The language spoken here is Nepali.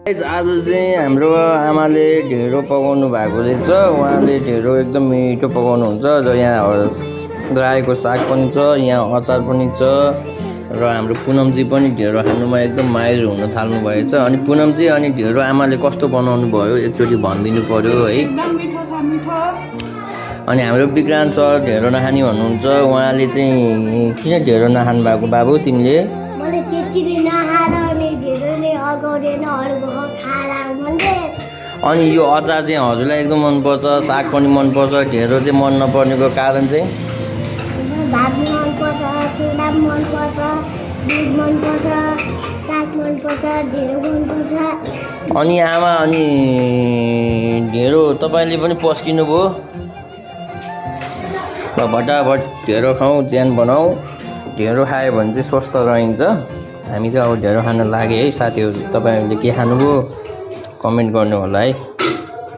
आज चाहिँ हाम्रो आमाले ढेँडो पकाउनु भएको रहेछ। उहाँले ढेँडो एकदम मिठो पकाउनुहुन्छ। र यहाँ रायोको साग पनि छ, यहाँ अचार पनि छ। र हाम्रो पुनमजी पनि ढेँडो खानुमा एकदम माहिर हुन थाल्नु भएछ। अनि पुनमजी, अनि ढेँडो आमाले कस्तो बनाउनु भयो एकचोटि भनिदिनु पर्यो है। एकदम मिठो छ, मिठो। अनि हाम्रो विक्रान्त सर ढेँडो नखाने भन्नुहुन्छ। उहाँले चाहिँ किन ढेँडो नखानु भएको बाबु तिमीले? मैले त्यतिले नखाएर अनि ढेँडोले अगाउँदैन अरूको खाएर मैले। अनि यो अचार चाहिँ हजुरलाई एकदम मनपर्छ, साग पनि मनपर्छ, ढेँडो चाहिँ मन नपर्नेको कारण चाहिँ? भात मनपर्छ, चिउरा मनपर्छ, दुध मनपर्छ, साग मनपर्छ, ढेँडो मनपर्छ। अनि आमा, अनि ढेँडो तपाईँले पनि पस्किनु भयो? भटाभट ढेँडो खाउँ, ज्यान बनाऊ। ढेँडो खायो भने चाहिँ स्वस्थ रहन्छ। हामी चाहिँ अब ढेँडो खान लाग्यो है साथीहरू। तपाईँहरूले के खानुभयो कमेन्ट गर्नु होला है।